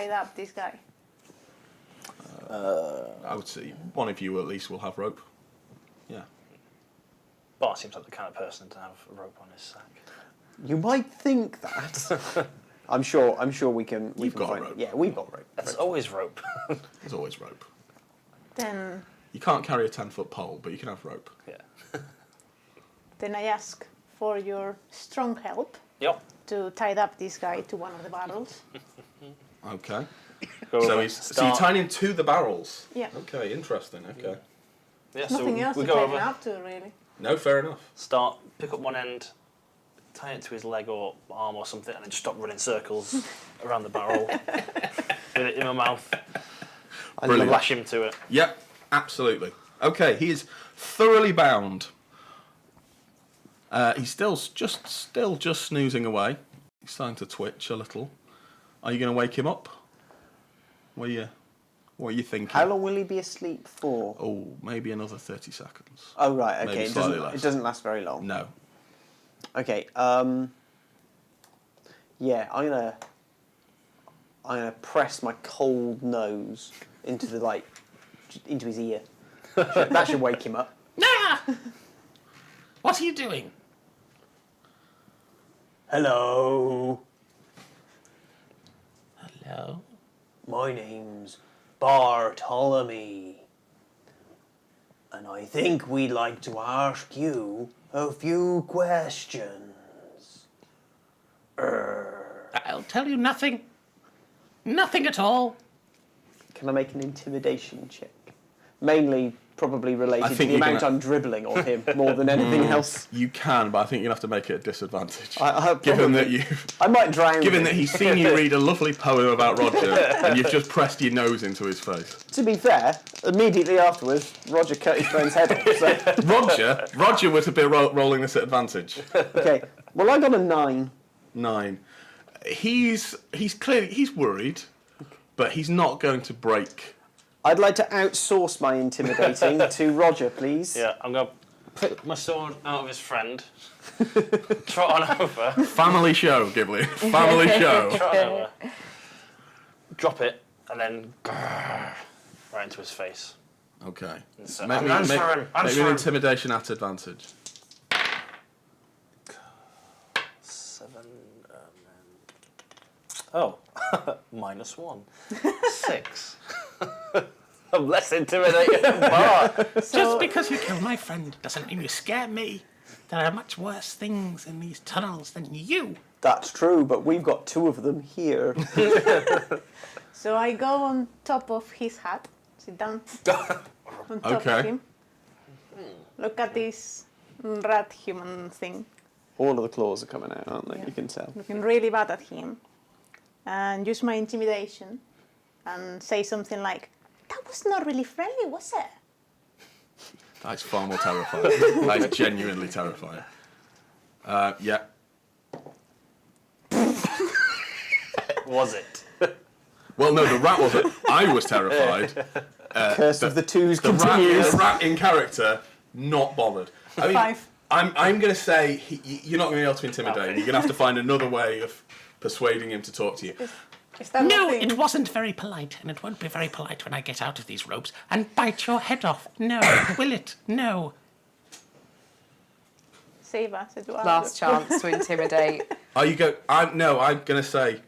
tie up this guy? I would say one of you at least will have rope. Yeah. Bart seems like the kind of person to have a rope on his sack. You might think that. I'm sure we can. You've got find rope. Yeah, we've got rope. There's always rope. There's always rope. Then You can't carry a 10-foot pole, but you can have rope. Yeah. then I ask for your strong help Yep. to tie up this guy to one of the barrels. Okay. Go So over, you're tying him to the barrels. Yeah. Okay, interesting. Okay. Yeah, so Nothing else we to go tie over, him up to, really. No, fair enough. pick up one end, tie it to his leg or arm or something, and then just stop running circles around the barrel with it in my mouth. And Brilliant. lash him to it. Yep, absolutely. Okay, he is thoroughly bound. He's still just snoozing away. He's starting to twitch a little. Are you going to wake him up? What are you thinking? How long will he be asleep for? Oh, maybe another 30 seconds. Oh right, Maybe okay. slightly less. It doesn't last very long. No. Okay. Yeah, I'm gonna press my cold nose into into his ear. That should wake him up. Ah! What are you doing? Hello. Hello? My name's Bartholomew. And I think we'd like to ask you a few questions. I'll tell you nothing. Nothing at all. Can I make an intimidation check? Mainly probably I related to think the you're amount gonna- I'm dribbling on him more than anything else. You can, but I think you'll have to make it a disadvantage. Given that I might drown Given him. that he's seen you read a lovely poem about Roger, and you've just pressed your nose into his face. To be fair, immediately afterwards, Roger cut his friend's head off. So. Roger would have been rolling this at advantage. Okay, well I got a 9. 9. He's worried, but he's not going to break. I'd like to outsource my intimidating to Roger, please. Yeah, I'm going to put my sword out of his friend, trot on over. Family show, Ghibli. Family show. Trot on over, drop it, and then right into his face. Okay. So, Make me an intimidation at advantage. 7. -1. 6. I'm less intimidated than Bart. Just because you kill my friend doesn't mean you scare me. There are much worse things in these tunnels than you. That's true, but we've got 2 of them here. So I go on top of his hat, sit down on top of him. Look at this rat human thing, All of the claws are coming out, aren't they? Yeah. You can tell. looking really bad at him, and use my intimidation and say something like, "That was not really friendly, was it?" That's far more terrifying. That is genuinely terrifying. Yeah. Was it? Well, no, the rat wasn't. I was terrified. Curse of the Twos The continues. rat in character, not bothered. I mean, 5. I'm going to say you're not going to be able to intimidate him. You're going to have to find another way of persuading him to talk to you. Is that No, the thing? it wasn't very polite, and it won't be very polite when I get out of these ropes and bite your head off. No, will it? No. Save us, Eduardo. Last chance to intimidate. Are you go? I'm going to say.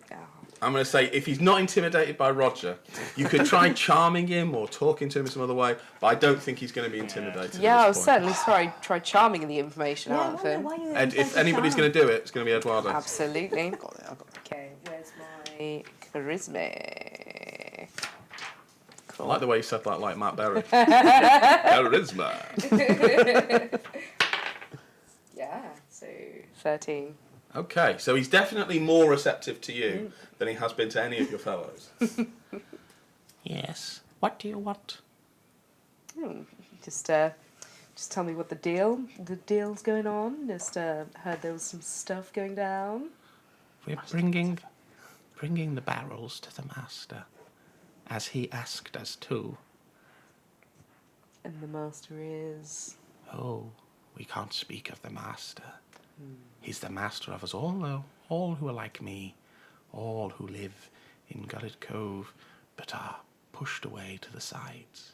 I'm going to say if he's not intimidated by Roger, you could try charming him or talking to him in some other way. But I don't think he's going to be intimidated. Yeah, at I'll this point. certainly try charming the information out of him. And if anybody's going to do it, it's going to be Eduardo. Absolutely. I've got it. Okay, where's my charisma? I Cool. like the way you said that, like Matt Berry. Charisma. Yeah, so 13. Okay, so he's definitely more receptive to you than he has been to any of your fellows. Yes. What do you want? Just tell me what the deal's going on. Just heard there was some stuff going down. We're bringing the barrels to the master, as he asked us to. And the master is... Oh, we can't speak of the master. He's the master of us all, though. All who are like me. All who live in Gullet Cove, but are pushed away to the sides.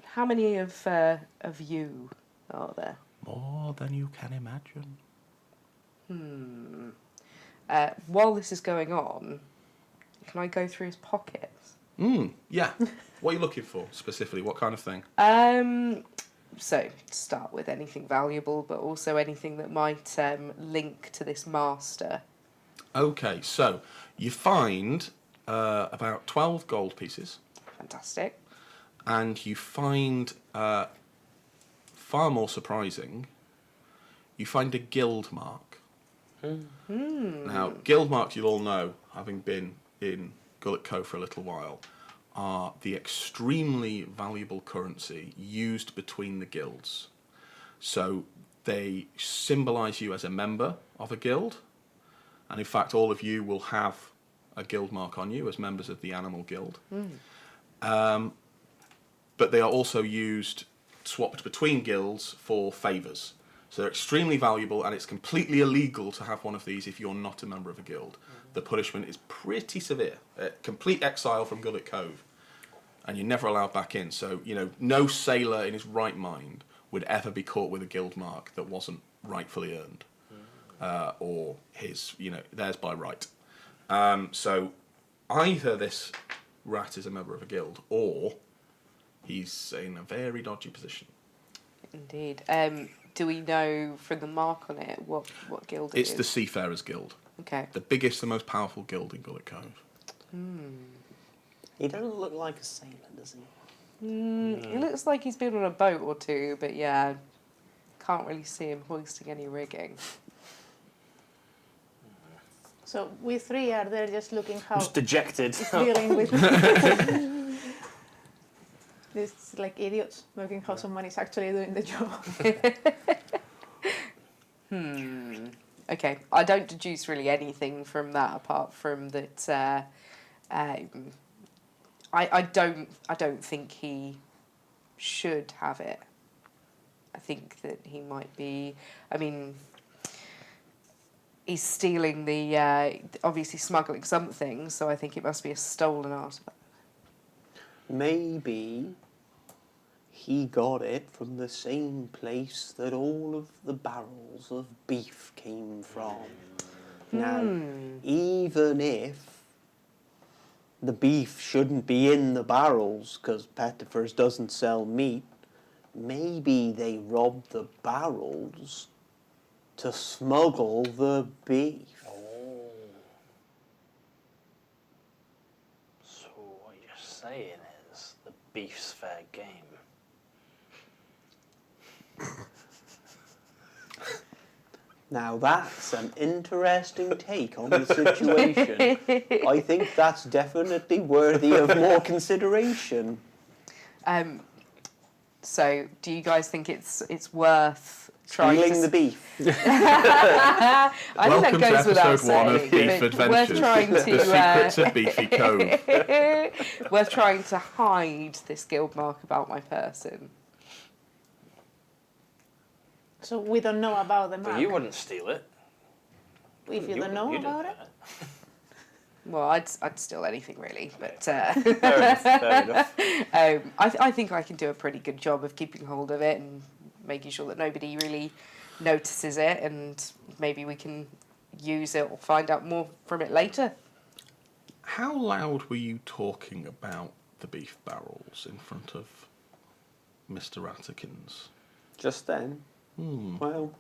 How many of you are there? More than you can imagine. While this is going on, can I go through his pockets? Yeah. What are you looking for specifically? What kind of thing? So, start with anything valuable, but also anything that might link to this master. Okay, so you find about 12 gold pieces, Fantastic. and you find, far more surprising, you find a guild mark. Now, guild marks, you'll all know, having been in Gullet Cove for a little while, are the extremely valuable currency used between the guilds. So they symbolise you as a member of a guild, and in fact all of you will have a guild mark on you as members of the Animal Guild. But they are also swapped between guilds for favours. So they're extremely valuable, and it's completely illegal to have one of these if you're not a member of a guild. The punishment is pretty severe. Complete exile from Gullet Cove, and you're never allowed back in. So, no sailor in his right mind would ever be caught with a guild mark that wasn't rightfully earned, or theirs by right. So either this rat is a member of a guild, or he's in a very dodgy position. Indeed. Do we know from the mark on it what guild it is? It's the Seafarers Guild. Okay. The biggest and most powerful guild in Gullet Cove. He doesn't look like a sailor, does he? He looks like he's been on a boat or two, but yeah, can't really see him hoisting any rigging. So we three are there just looking how Just dejected. he's dealing with this like idiots looking how someone is actually doing the job. Okay, I don't deduce really anything from that apart from that. I don't think he should have it. I think that he might be. I mean, he's stealing obviously smuggling something, so I think it must be a stolen artifact. Maybe he got it from the same place that all of the barrels of beef came from. Now, even if the beef shouldn't be in the barrels because Pettifers doesn't sell meat, maybe they robbed the barrels to smuggle the beef. So what you're saying is the beef's fair game. Now that's an interesting take on the situation. I think that's definitely worthy of more consideration. So, do you guys think it's worth trying Stealing the beef. I Welcome think that goes to without episode 1 of saying, Beef but Adventures. worth trying The to secrets of Beefy Cove. worth trying to hide this guild mark about my person. So we don't know about the But mark. you wouldn't steal it. If you don't know you'd about it. Well, I'd steal anything really, but Fair enough, fair enough. I think I can do a pretty good job of keeping hold of it and making sure that nobody really notices it, and maybe we can use it or find out more from it later. How loud were you talking about the beef barrels in front of Mr. Rattikins? Just then. Well,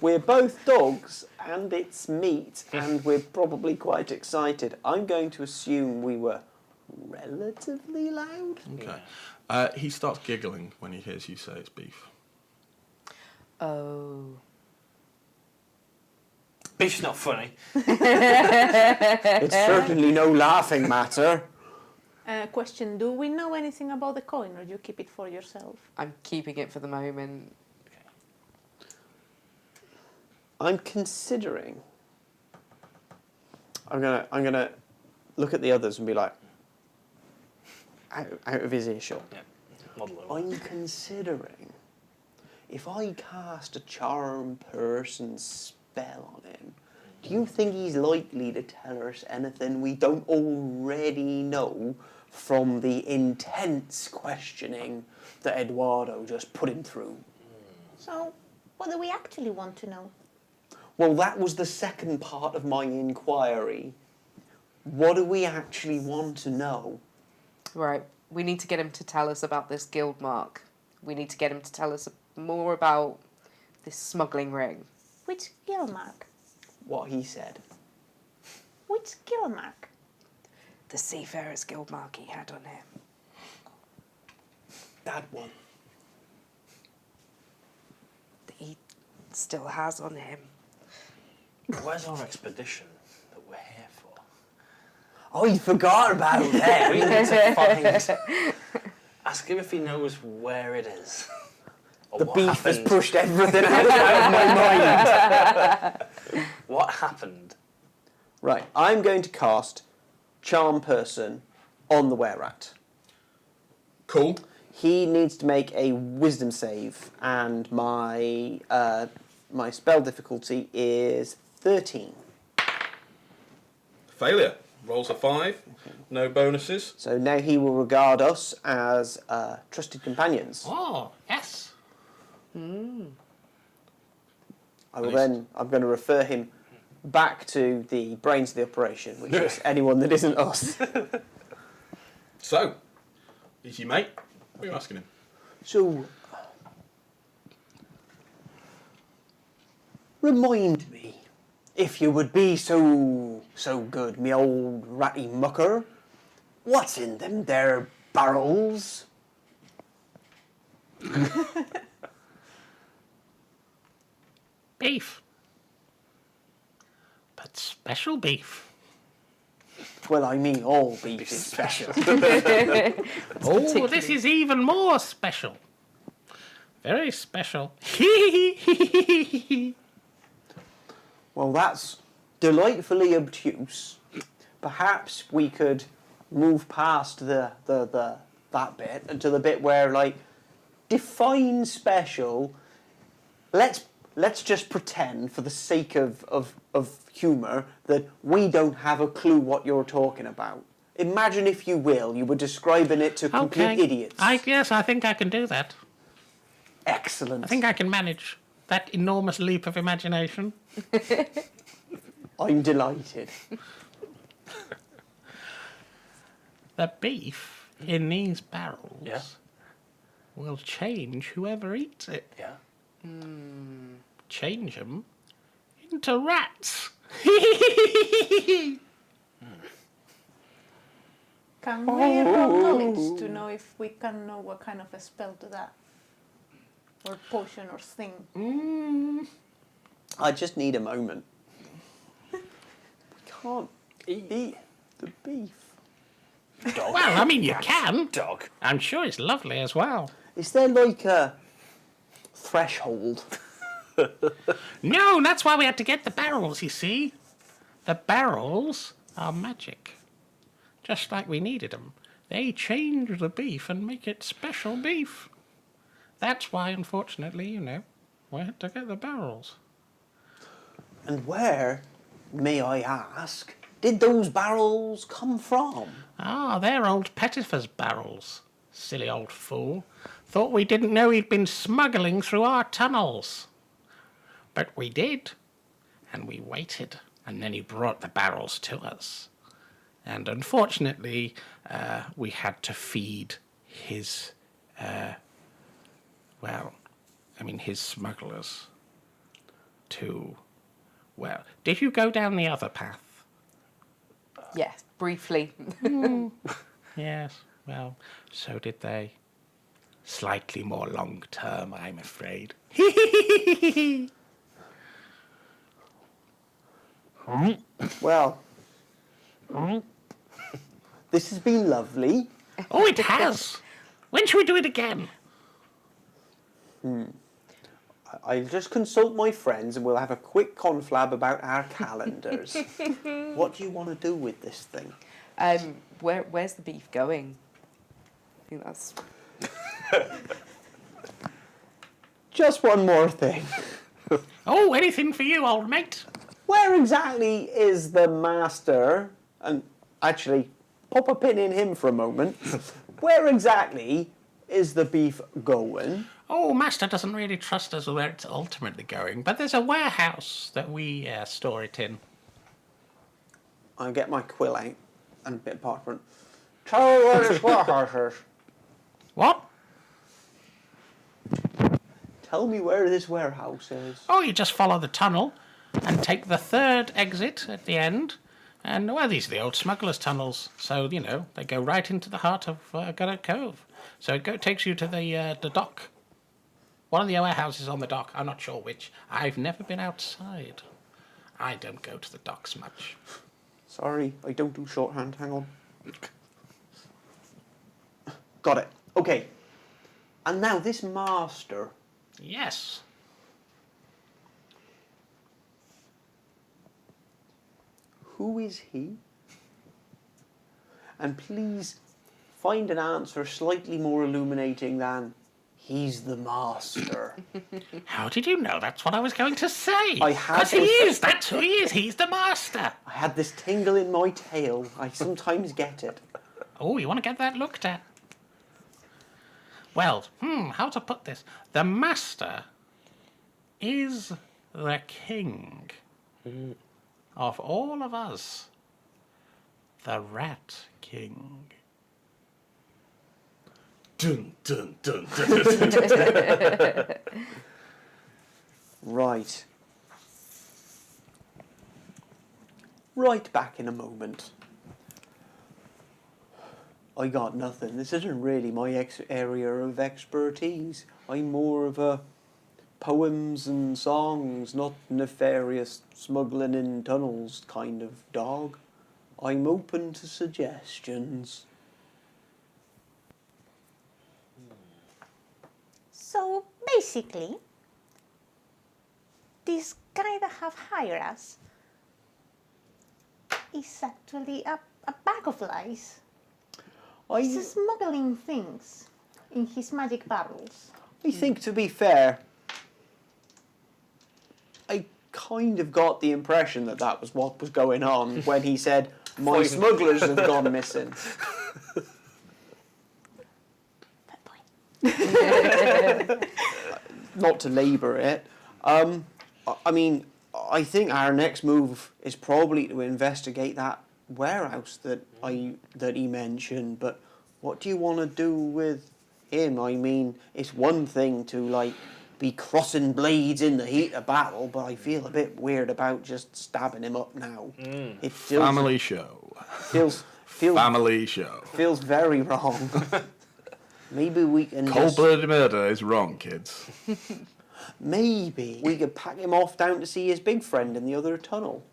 we're both dogs and it's meat and we're probably quite excited. I'm going to assume we were relatively loud. Okay. He starts giggling when he hears you say it's beef. Oh. Beef's not funny. It's certainly no laughing matter. Question, do we know anything about the coin, or do you keep it for yourself? I'm keeping it for the moment. I'm considering. I'm gonna look at the others and be like, out of his earshot. Yeah. Model it. I'm considering if I cast a charm person spell on him, Do you think he's likely to tell us anything we don't already know from the intense questioning that Eduardo just put him through? So, what do we actually want to know? Well, that was the second part of my inquiry. What do we actually want to know? Right. We need to get him to tell us about this guild mark. We need to get him to tell us more about this smuggling ring. Which skill mark? What he said. Which skill mark? The Seafarer's guild mark he had on him. That one. That he still has on him. Where's our expedition that we're here for? Oh, you forgot about We that. need to find... Ask him if he knows where it is. Or The what beef has happened. pushed everything out of my mind. What happened? Right, I'm going to cast Charm Person on the were-rat. Cool. He needs to make a Wisdom save, and my my spell difficulty is 13. Failure. Rolls a 5. No bonuses. So now he will regard us as trusted companions. Oh, yes. I'm Nice. going to refer him back to the brains of the operation, which is anyone that isn't us. So, is your mate? What are you asking him? So, remind me, if you would be so good, me old ratty mucker, what's in them there barrels? Beef. But special beef. Well, I mean, all beef is special. Oh, this is even more special. Very special. Well, that's delightfully obtuse. Perhaps we could move past that bit and to the bit where, like, define special. Let's just pretend, for the sake of humour, that we don't have a clue what you're talking about. Imagine, if you will, you were describing it to complete idiots. Yes, I think I can do that. Excellent. I think I can manage that enormous leap of imagination. I'm delighted. The beef in these barrels Yeah. will change whoever eats it. Yeah. Change them into rats. Can we roll knowledge to know if we can know what kind of a spell to that? Or potion or thing? I just need a moment. We can't eat the beef. Dog. Well, I mean, you can. Dog. I'm sure it's lovely as well. Is there like a threshold? No, that's why we had to get the barrels, you see. The barrels are magic. Just like we needed them. They change the beef and make it special beef. That's why, unfortunately, we had to get the barrels. And where, may I ask, did those barrels come from? Ah, they're old Pettifer's barrels. Silly old fool. Thought we didn't know he'd been smuggling through our tunnels. But we did. And we waited. And then he brought the barrels to us. And unfortunately, we had to feed his, his smugglers to, did you go down the other path? Yes, briefly. Yes, well, so did they. Slightly more long term, I'm afraid. Well, this has been lovely. Oh, it has! When shall we do it again? I'll just consult my friends and we'll have a quick conflab about our calendars. What do you want to do with this thing? Where's the beef going? I think that's... Just one more thing. Oh, anything for you, old mate. where exactly is the master? And actually, pop a pin in him for a moment. Where exactly is the beef going? Oh, Master doesn't really trust us where it's ultimately going, but there's a warehouse that we store it in. I get my quill out and a bit of parchment. Tell me where this warehouse is. What? Tell me where this warehouse is. Oh, you just follow the tunnel and take the third exit at the end. And, well, these are the old smugglers' tunnels. So, you know, they go right into the heart of Gullet Cove. So it takes you to the dock. One of the warehouses on the dock. I'm not sure which. I've never been outside. I don't go to the docks much. Sorry, I don't do shorthand. Hang on. Got it. Okay. And now this master. Yes. Who is he? And please find an answer slightly more illuminating than he's the master. How did you know that's what I was going to say? I had Because he this- is. That's who he is. He's the master. I had this tingle in my tail. I sometimes get it. Oh, you want to get that looked at? Well, how to put this? The master is the king of all of us. The Rat King. Dun, dun, dun, dun, dun, dun, dun. Right. Right back in a moment. I got nothing. This isn't really my area of expertise. I'm more of a poems and songs, not nefarious smuggling in tunnels kind of dog. I'm open to suggestions. So basically, this guy that have hired us is actually a bag of lies. He's smuggling things in his magic barrels. I think, to be fair, I kind of got the impression that that was what was going on when he said, "My smugglers have gone missing." Bad boy. Not to labour it. I mean, I think our next move is probably to investigate that warehouse that he mentioned. But what do you want to do with him? I mean, it's one thing to be crossing blades in the heat of battle, but I feel a bit weird about just stabbing him up now. It feels, Family show. feels Family show. feels very wrong. Maybe we can Cold-blooded murder is wrong, kids. maybe we could pack him off down to see his big friend in the other tunnel.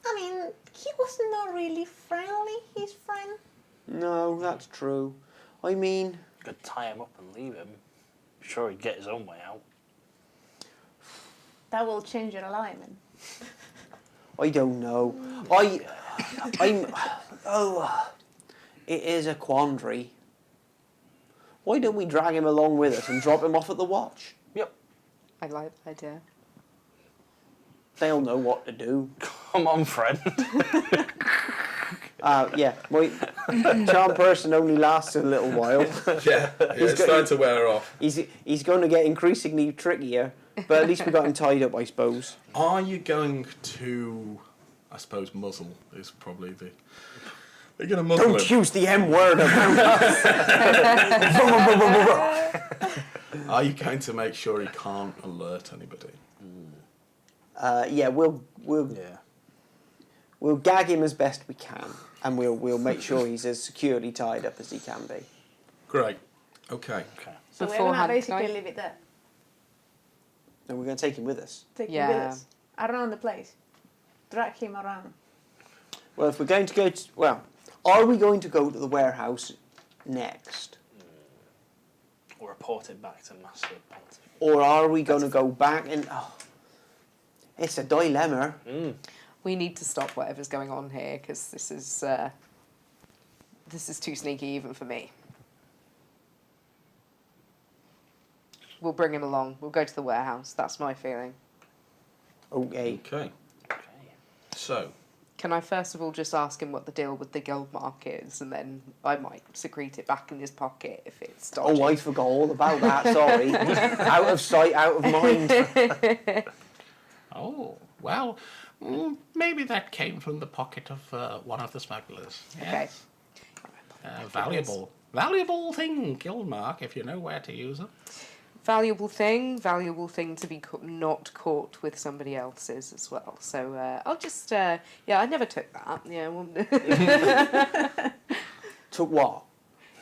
I mean, he was not really friendly, his friend. No, that's true. I mean, Could tie him up and leave him. Sure, he'd get his own way out. That will change your alignment. I don't know. It is a quandary. Why don't we drag him along with us and drop him off at the watch? Yep. I like the idea. They'll know what to do. Come on, friend. Yeah, my charm person only lasts a little while. Yeah, it's starting to wear off. He's going to get increasingly trickier, but at least we got him tied up, I suppose. Are you going to, I suppose, muzzle is probably the... Are you going to muzzle Don't him? use the M word around us. Are you going to make sure he can't alert anybody? Yeah, we'll Yeah. we'll gag him as best we can, and we'll make sure he's as securely tied up as he can be. Great. Okay. Okay. So we're Beforehand, gonna basically can I- leave it there. And we're going to take him with us. Take him Yeah. with us. Around the place. Drag him around. Well, if we're going to go to... Well, are we going to go to the warehouse next? Or report it back to Master Pontiff. Or are we going to go back and... Oh, it's a dilemma. We need to stop whatever's going on here because this is too sneaky even for me. We'll bring him along. We'll go to the warehouse. That's my feeling. Okay. Okay. So, Can I first of all just ask him what the deal with the guild mark is, and then I might secrete it back in his pocket if it's dodgy. Oh, I forgot all about that. Sorry. Out of sight, out of mind. Oh, well, maybe that came from the pocket of one of the smugglers. Okay. Yes. Valuable thing, guild mark, if you know where to use them. Valuable thing to be not caught with somebody else's as well. So I'll just, I never took that. Yeah. Took what?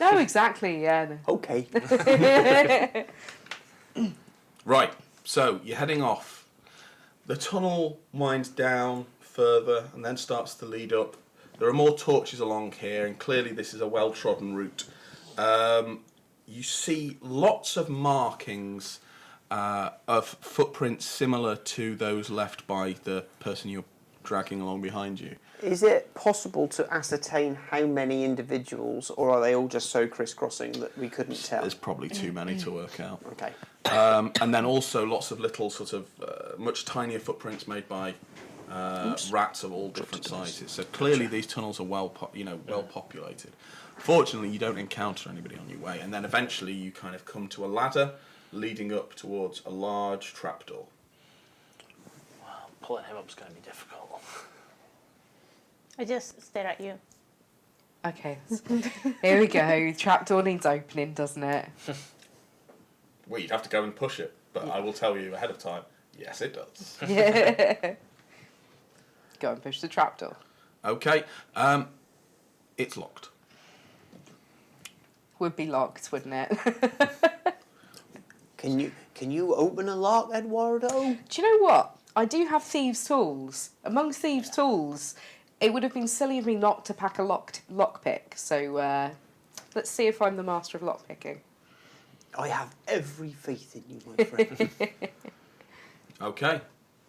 No, exactly. Yeah. No. Okay. right. So you're heading off. The tunnel winds down further and then starts to lead up. There are more torches along here, and clearly this is a well-trodden route. You see lots of markings of footprints similar to those left by the person you're dragging along behind you. Is it possible to ascertain how many individuals, or are they all just so crisscrossing that we couldn't tell? There's probably too many to work out. Okay. And then also lots of little sort of much tinier footprints made by rats of all different sizes. So clearly these tunnels are well populated. Fortunately, you don't encounter anybody on your way, and then eventually you kind of come to a ladder leading up towards a large trapdoor. Well, pulling him up is going to be difficult. I just stare at you. Okay. Here we go. Trapdoor needs opening, doesn't it? Well, you'd have to go and push it, but I will tell you ahead of time, yes it does. Yeah. Go and push the trapdoor. Okay, it's locked. Would be locked, wouldn't it? Can you open a lock, Eduardo? Do you know what? I do have thieves' tools. Among thieves' tools, it would have been silly of me not to pack a lockpick. So let's see if I'm the master of lockpicking. I have every faith in you, my friend. Okay.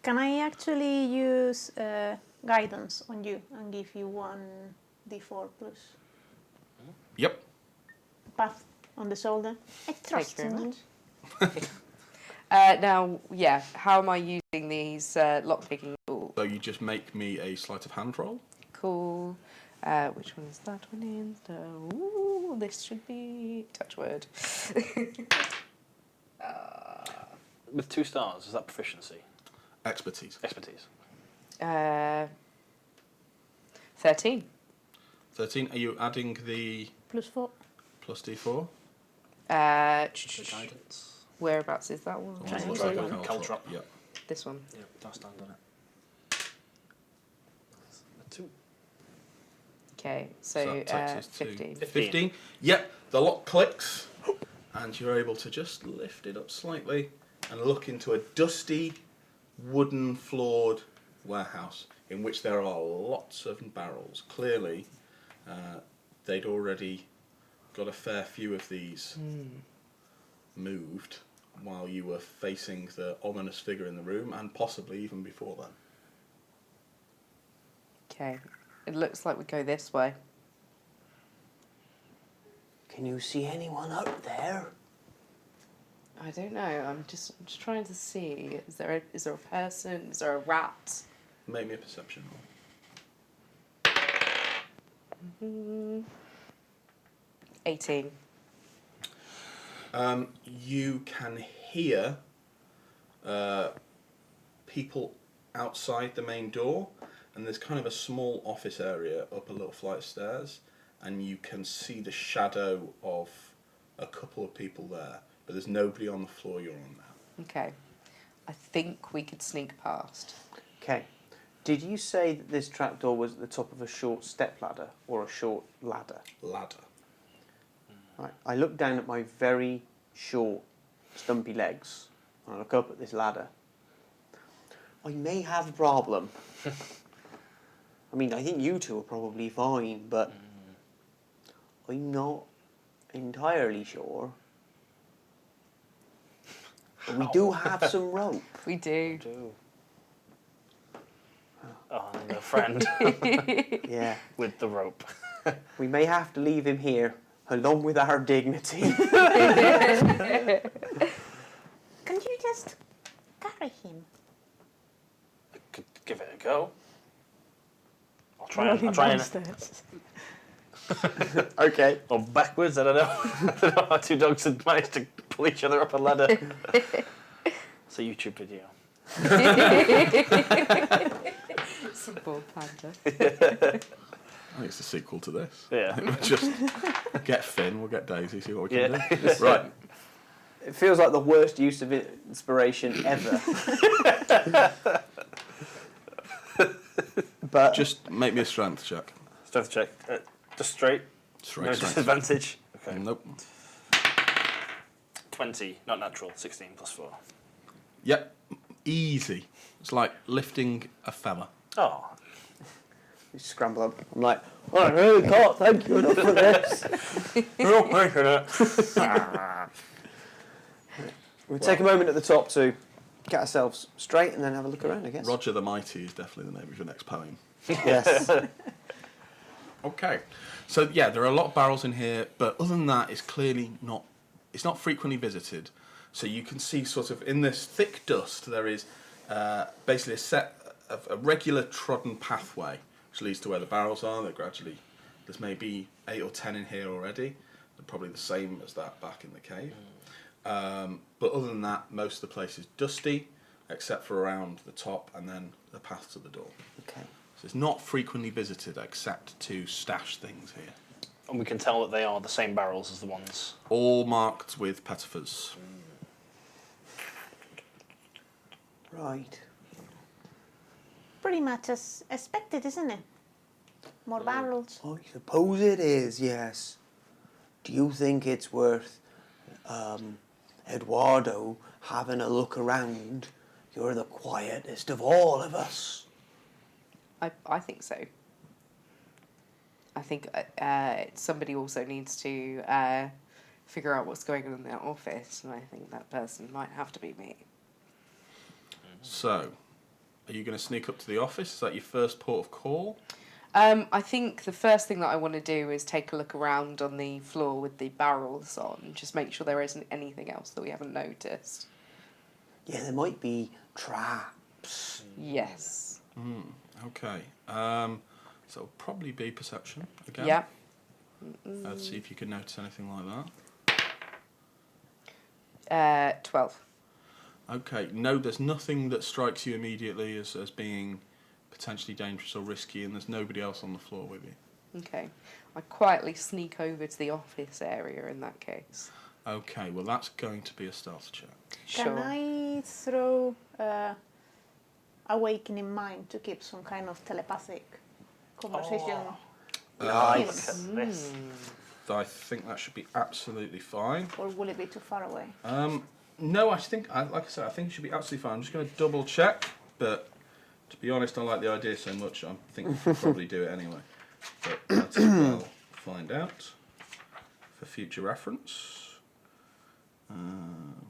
Can I actually use guidance on you and give you 1d4 plus Yep. path on the shoulder? I trust you you very much. Now, yeah, how am I using these lockpicking tools? So you just make me a sleight of hand roll. Cool. Which one is that one in? Ooh, this should be touchwood. With 2 stars, is that proficiency? Expertise. Expertise. 13. 13. Are you adding the +4. plus D4? Guidance. Whereabouts is that one? Or Trying to looks see like a one. caltrop. Yep. This one. Yeah, don't stand on it. 2. Okay, so that takes us to 15. 15. Yep, the lock clicks, and you're able to just lift it up slightly and look into a dusty, wooden floored warehouse in which there are lots of barrels. Clearly, they'd already got a fair few of these moved while you were facing the ominous figure in the room, and possibly even before then. Okay, it looks like we go this way. Can you see anyone out there? I don't know. I'm just trying to see. Is there a person? Is there a rat? Make me a perception roll. 18. You can hear people outside the main door, and there's kind of a small office area up a little flight of stairs, and you can see the shadow of a couple of people there, but there's nobody on the floor you're on now. Okay, I think we could sneak past. Okay. Did you say that this trapdoor was at the top of a short step ladder or a short ladder? Ladder. Right. I look down at my very short, stumpy legs, and I look up at this ladder. I may have a problem. I mean, I think you two are probably fine, but I'm not entirely sure. But we do have some rope. We do. Oh, and a friend Yeah. with the rope. We may have to leave him here, along with our dignity. you just carry him? I could give it a go. I'll try Rolling and downstairs. Okay. or backwards. I don't know. I don't know how two dogs had managed to pull each other up a ladder. It's a YouTube video. Simple panda. I think it's the sequel to this. Yeah. We'll just get Finn, we'll get Daisy, see what we can Yeah. do. Right. It feels like the worst use of inspiration ever. But Just make me a strength check. Strength check. Just straight. Straight No strength. disadvantage. Okay. Nope. 20, not natural. 16 plus 4. Yep. Easy. It's like lifting a fella. Oh. you scramble up. I'm like, oh, I really can't thank you enough for this. You're not making it. We'll take a moment at the top to get ourselves straight and then have a look around, I guess. Roger the Mighty is definitely the name of your next poem. Yes. Okay. So yeah, there are a lot of barrels in here, but other than that, it's clearly not. It's not frequently visited. So you can see sort of in this thick dust there is basically a set of a regular trodden pathway which leads to where the barrels are. There's maybe 8 or 10 in here already. They're probably the same as that back in the cave. But other than that, most of the place is dusty, except for around the top and then the path to the door. Okay. So it's not frequently visited except to stash things here. And we can tell that they are the same barrels as the ones. All marked with pettifers. Right. Pretty much as expected, isn't it? More barrels. I suppose it is, yes. Do you think it's worth Eduardo having a look around? You're the quietest of all of us. I think so. I think somebody also needs to figure out what's going on in their office, and I think that person might have to be me. So, are you going to sneak up to the office? Is that your first port of call? I think the first thing that I want to do is take a look around on the floor with the barrels on, just make sure there isn't anything else that we haven't noticed. Yeah, there might be traps. Yes. Okay. So it'll probably be perception again. Yeah. Let's see if you can notice anything like that. 12. Okay. No, there's nothing that strikes you immediately as being potentially dangerous or risky, and there's nobody else on the floor with you. Okay. I quietly sneak over to the office area in that case. Okay. Well, that's going to be a stealth check. Can Sure. I throw Awakening Mind to keep some kind of telepathic conversation? Nice. Look at this. I think that should be absolutely fine. Or will it be too far away? No, I think, like I said, I think it should be absolutely fine. I'm just going to double check, but to be honest, I like the idea so much, I think we should probably do it anyway. But let's well find out for future reference. I'm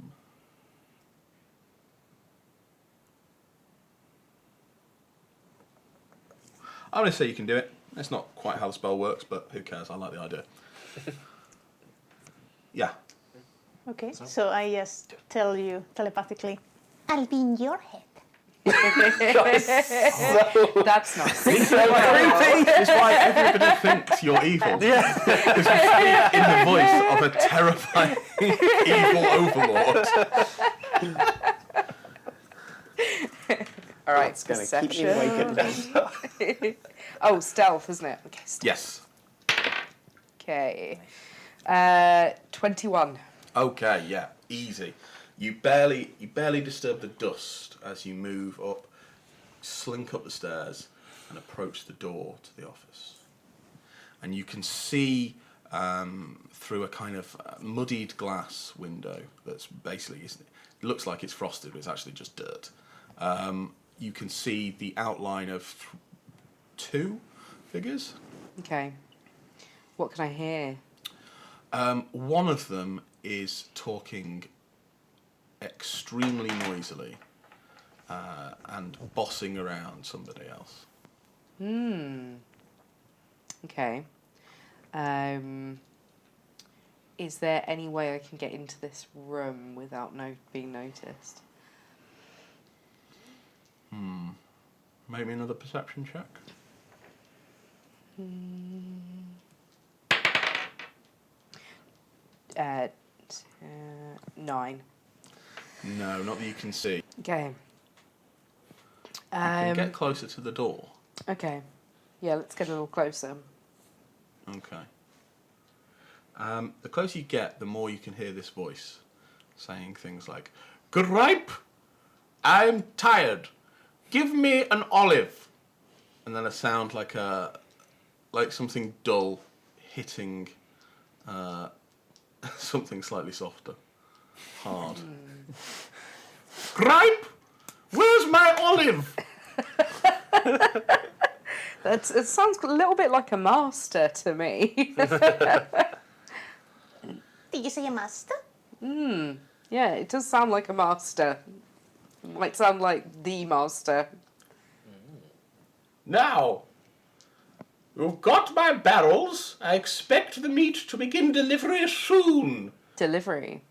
going to say you can do it. It's not quite how the spell works, but who cares? I like the idea. Yeah. Okay, so I just tell you telepathically, I'll be in your head. That's not It's why everybody thinks you're evil. Yeah. Because you speak in the voice of a terrifying evil overlord. All right, It's going to perception. keep me awake at night. Oh, stealth, isn't it? Okay, stealth. Yes. Okay. 21. Okay, yeah, easy. You barely disturb the dust as you move up, slink up the stairs, and approach the door to the office. And you can see through a kind of muddied glass window that's basically, it looks like it's frosted, but it's actually just dirt. You can see the outline of 2 figures. Okay. What can I hear? One of them is talking extremely noisily and bossing around somebody else. Okay. is there any way I can get into this room without being noticed? Maybe another perception check. 9. No, not that you can see. Okay. You can get closer to the door. Okay. Yeah, let's get a little closer. Okay. The closer you get, the more you can hear this voice saying things like, "Gripe, I'm tired. Give me an olive." And then a sound like something dull hitting something slightly softer. Hard. "Gripe, where's my olive?" It sounds a little bit like a master to me. Did you say a master? Yeah, it does sound like a master. It might sound like the master. Now, you've got my barrels. I expect the meat to begin delivery soon. Delivery.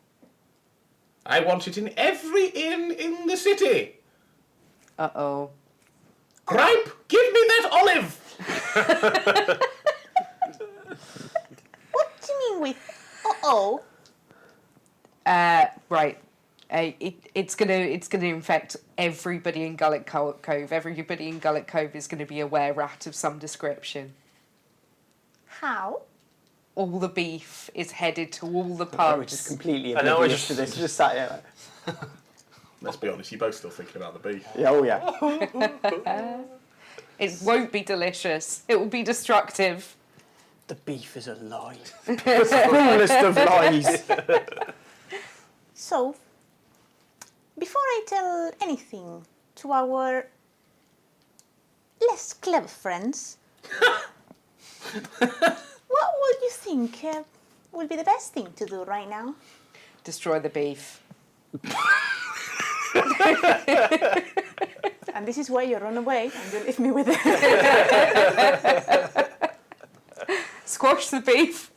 I want it in every inn in the city. Uh-oh. Gripe, give me that olive. What do you mean with uh-oh? Right. It's gonna infect everybody in Gullet Cove. Everybody in Gullet Cove is gonna be a were-rat of some description. How? All the beef is headed to all the We're just pubs. completely I know, oblivious we're to this. Just sat here like, Let's be honest, you're both still thinking about the beef. yeah, oh yeah. It won't be delicious. It will be destructive. The beef is a lie. Fullest of lies. So, before I tell anything to our less clever friends, what would you think would be the best thing to do right now? Destroy the beef. And this is why you run away and you leave me with it. Squash the beef.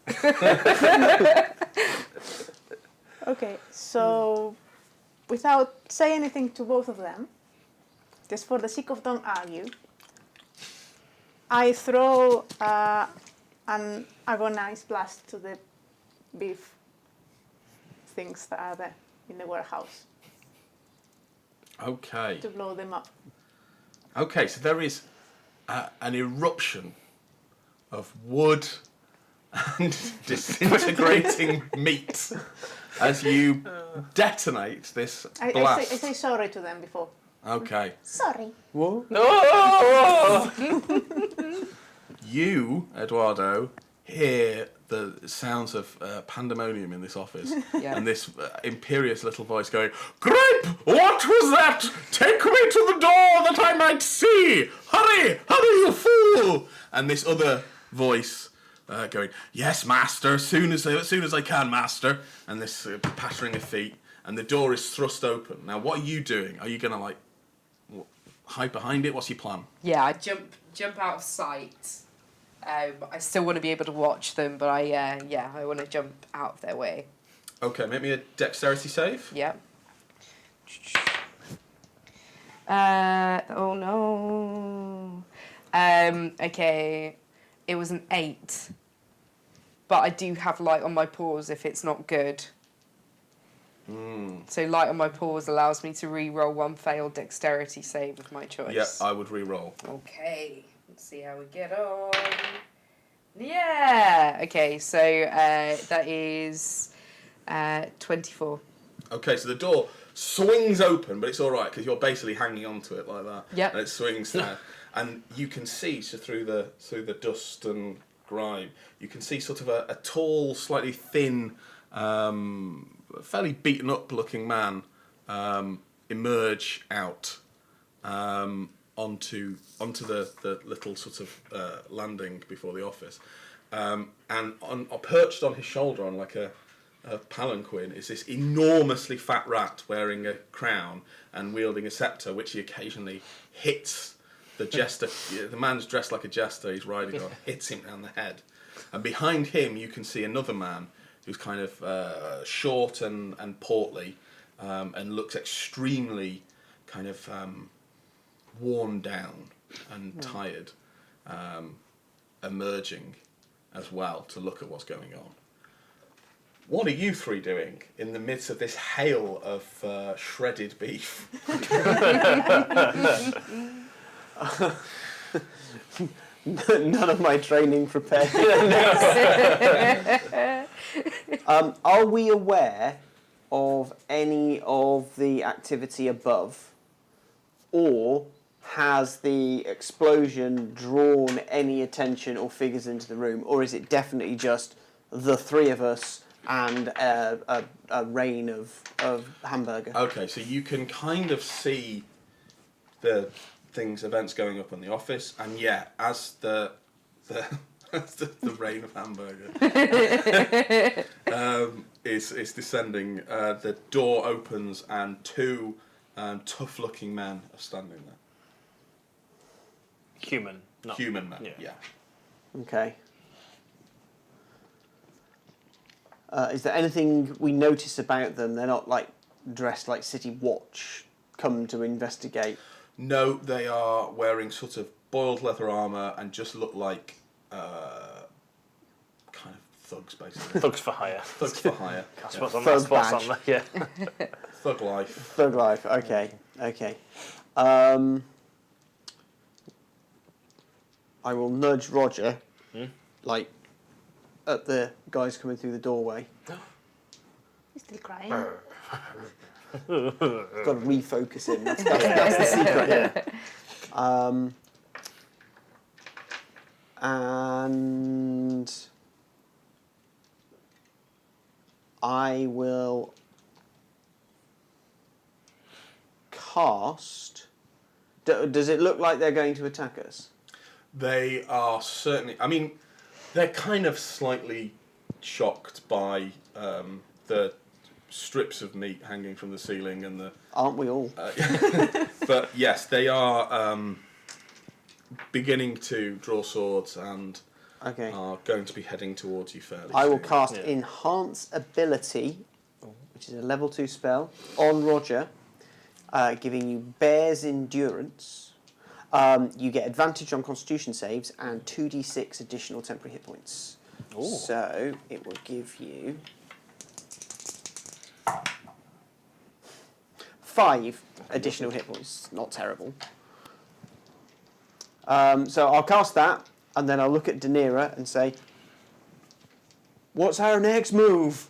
Okay, so without saying anything to both of them, just for the sake of don't argue, I throw an agonized blast to the beef things that are there in the warehouse Okay. to blow them up. Okay, so there is an eruption of wood and disintegrating meat as you detonate this I blast. say sorry to them before. Okay. Sorry. What? You, Eduardo, hear the sounds of pandemonium in this office, Yeah. and this imperious little voice going, "Gripe! What was that? Take me to the door that I might see! Hurry! Hurry, you fool!" And this other voice going, "Yes, master, as soon as I can, master." And this pattering of feet, and the door is thrust open. Now, what are you doing? Are you going to hide behind it? What's your plan? Yeah, I jump out of sight. I still want to be able to watch them, but I want to jump out of their way. Okay, make me a dexterity save. Yeah. Oh no. Okay, it was an 8, but I do have light on my paws if it's not good. So light on my paws allows me to re-roll one failed dexterity save of my choice. Yeah, I would re-roll. Okay, let's see how we get on. Yeah. Okay, so that is 24. Okay, so the door swings open, but it's all right because you're basically hanging onto it like that. Yep. And it swings down, and you can see through the dust and grime. You can see sort of a tall, slightly thin, fairly beaten up looking man emerge out onto the little sort of landing before the office, and perched on his shoulder on like a palanquin is this enormously fat rat wearing a crown and wielding a scepter, which he occasionally hits the jester. The man's dressed like a jester. He's riding on, hits him down the head, and behind him you can see another man who's kind of short and portly, and looks extremely kind of worn down and tired, emerging as well to look at what's going on. What are you three doing in the midst of this hail of shredded beef? None of my training prepared. Are we aware of any of the activity above, or has the explosion drawn any attention or figures into the room, or is it definitely just the three of us and a rain of hamburger? Okay, so you can kind of see the events going up in the office, and yeah, as the rain of hamburger is descending, the door opens and two tough-looking men are standing there. Human, not Human men, yeah. Okay. Is there anything we notice about them? They're not like dressed like City Watch, come to investigate. No, they are wearing sort of boiled leather armour and just look like kind of thugs, basically. thugs for hire. Thugs for hire. That's Yeah. what's on, Thug that's what's on badge. there. Yeah. Thug life. Thug life. Okay. Okay. I will nudge Roger, like at the guys coming through the doorway. He's still crying. Got to refocus him. That's the secret. And I will cast. Does it look like they're going to attack us? They are certainly... I mean, they're kind of slightly shocked by the strips of meat hanging from the ceiling and the... Aren't we all? But yes, they are beginning to draw swords and Okay. are going to be heading towards you fairly I will soon. cast Enhance Ability, which is a level 2 spell, on Roger, giving you Bear's Endurance. You get advantage on Constitution saves and 2d6 additional temporary hit points. Ooh. So it will give you 5 additional hit points. Not terrible. So I'll cast that, and then I'll look at Daenerys and say, "What's our next move?"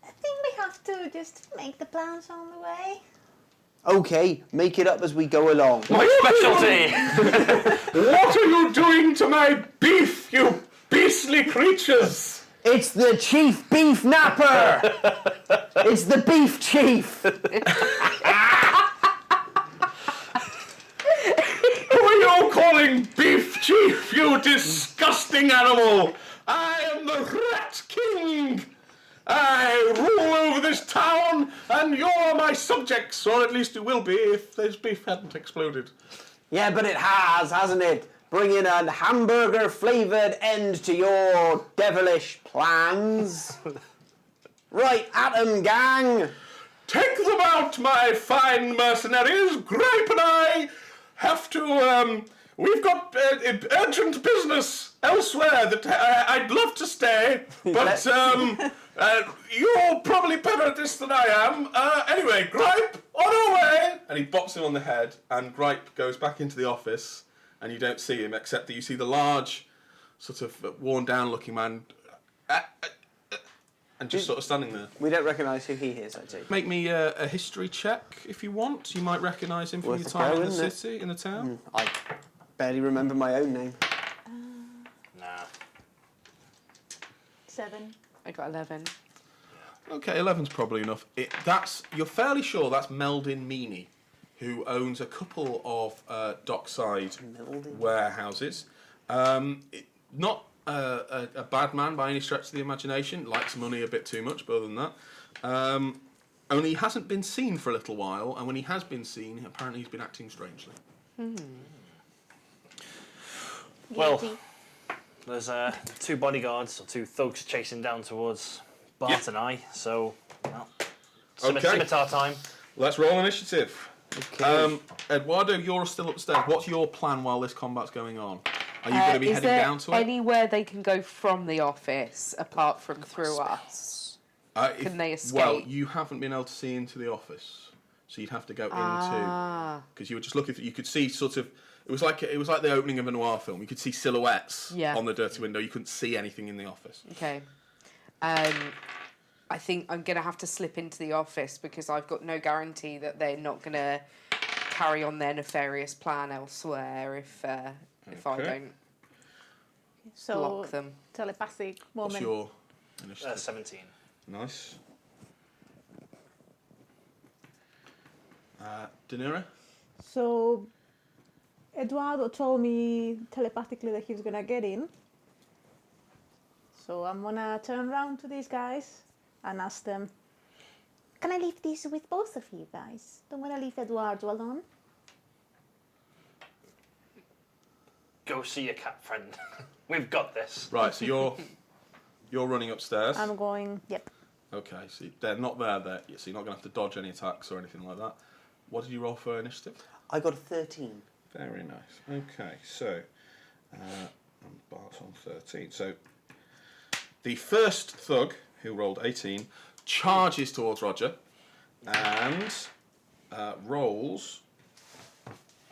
I think we have to just make the plans on the way. Okay, make it up as we go along. My specialty! What are you doing to my beef, you beastly creatures? It's the Chief Beef Napper! It's the Beef Chief! Who are you calling Beef Chief, you disgusting animal? I am the Rat King! I rule over this town, and you're my subjects, or at least you will be if this beef hadn't exploded. Yeah, but it has, hasn't it? Bringing a hamburger-flavoured end to your devilish plans. Right, at 'em, gang! Take them out, my fine mercenaries. Gripe and I have to, we've got urgent business elsewhere that I'd love to stay, but, you're probably better at this than I am. Anyway, Gripe, on our way! And he bops him on the head, and Gripe goes back into the office, and you don't see him, except that you see the large, sort of worn-down looking man, and just sort of standing there. We don't recognise who he is, I take. Make me a history check if you want. You might recognise him from Worth your a time go, in the isn't it? city, in the town. I barely remember my own name. Nah. 7. I got 11. Okay, 11's probably enough. You're fairly sure that's Meldin Meany, who owns a couple of dockside warehouses. Not a bad man by any stretch of the imagination. Likes money a bit too much, but other than that. Only he hasn't been seen for a little while, and when he has been seen, apparently he's been acting strangely. Well, Guilty. There's 2 bodyguards or 2 thugs chasing down towards Bart and I. So, well, scimitar time. Let's roll initiative. Okay. Eduardo, you're still upstairs. What's your plan while this combat's going on? Are you going to be heading down to it? Is there anywhere they can go from the office apart from through us? Can they escape? Well, you haven't been able to see into the office, so you'd have to go into because you were just looking. You could see sort of. It was like the opening of a noir film. You could see silhouettes on the dirty window. You couldn't see anything in the office. Okay. I think I'm going to have to slip into the office because I've got no guarantee that they're not going to carry on their nefarious plan elsewhere if I don't block them. Telepathic moment. What's your initiative? 17. Nice. Danira? So, Eduardo told me telepathically that he was gonna get in. So I'm gonna turn around to these guys and ask them, can I leave this with both of you guys? Don't wanna leave Eduardo alone. Go see your cat friend. We've got this. Right, so you're running upstairs. I'm going, yep. Okay, so they're not there, so you're not going to have to dodge any attacks or anything like that. What did you roll for initiative? I got a 13. Very nice. Okay, so and Bart's on 13. So the first thug, who rolled 18, charges towards Roger and rolls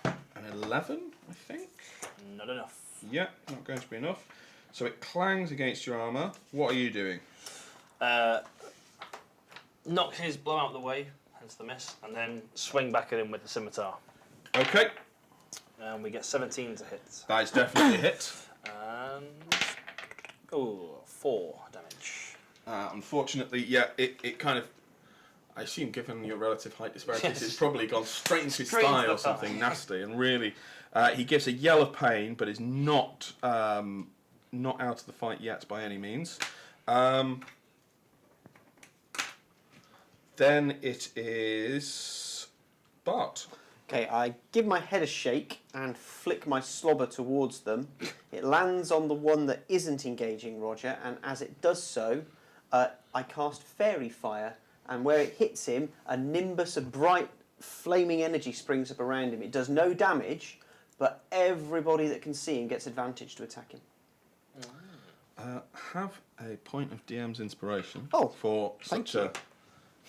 an 11, I think. Not enough. Yeah, not going to be enough. So it clangs against your armour. What are you doing? Knock his blow out the way, hence the miss, and then swing back at him with the scimitar. Okay. And we get 17 to hit. That is definitely a hit. And 4 damage. Unfortunately, yeah, it kind of... I assume, given your relative height disparities, it's probably gone straight into his thigh or something nasty, and really, he gives a yell of pain, but is not out of the fight yet by any means. Then it is Bart. Okay, I give my head a shake and flick my slobber towards them. It lands on the one that isn't engaging Roger, and as it does so, I cast Fairy Fire, and where it hits him, a nimbus of bright, flaming energy springs up around him. It does no damage, but everybody that can see him gets advantage to attack him. Have a point of DM's inspiration for such a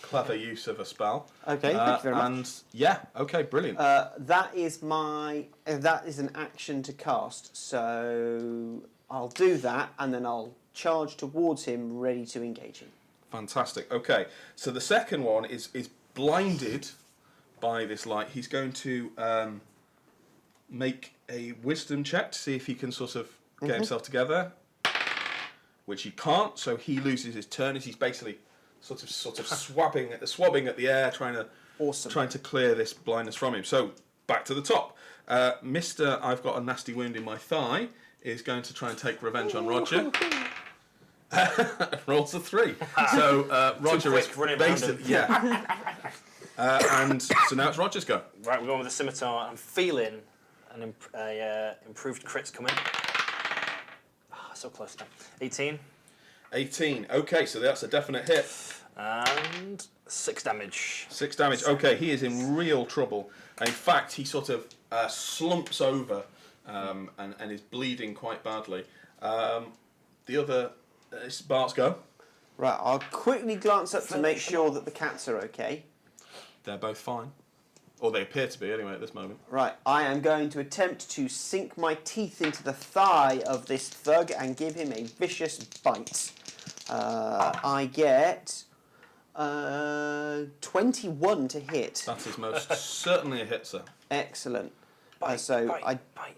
clever use of a spell. Okay, thank you very much. And yeah, okay, brilliant. That is an action to cast, so I'll do that, and then I'll charge towards him, ready to engage him. Fantastic. Okay, so the second one is blinded by this light. He's going to make a wisdom check to see if he can sort of get himself together, which he can't. So he loses his turn as he's basically sort of swabbing at the air, trying to clear this blindness from him. So back to the top. Mr. I've got a nasty wound in my thigh is going to try and take revenge on Roger. Rolls a 3. So Roger is basically and so now it's Roger's go. Right, we're going with the scimitar. I'm feeling an improved crits coming. So close now. 18. 18. Okay, so that's a definite hit. And 6 damage. 6 damage. Okay, he is in real trouble. In fact, he sort of slumps over and is bleeding quite badly. The other... It's Bart's go. Right, I'll quickly glance up to make sure that the cats are okay. They're both fine. Or they appear to be, anyway, at this moment. Right, I am going to attempt to sink my teeth into the thigh of this thug and give him a vicious bite. I get 21 to hit. That is most certainly a hit, sir. Excellent. I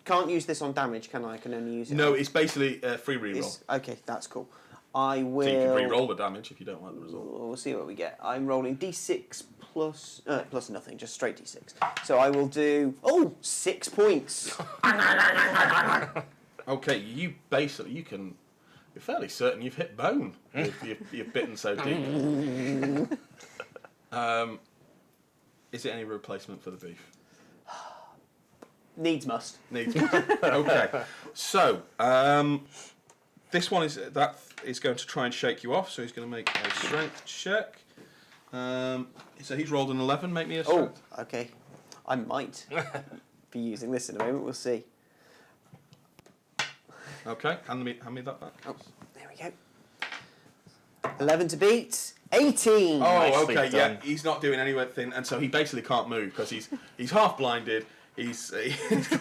can't use this on damage, can I? I can only use it No, it's basically a free reroll. Okay, that's cool. I will... So you can re-roll the damage if you don't like the result. We'll see what we get. I'm rolling D6 plus nothing, just straight D6. So I will do... 6 points. Okay, you can... You're fairly certain you've hit bone if you've bitten so deep. Is it any replacement for the beef? Needs must. Needs must. Okay. So, This one is going to try and shake you off, so he's going to make a strength check. So he's rolled an 11. Make me a strength. Oh, okay. I might be using this in a moment. We'll see. Okay, hand me that back. Oh, there we go. 11 to beat. 18. Oh, Nicely okay, done. yeah. He's not doing anything, and so he basically can't move because he's half blinded. He's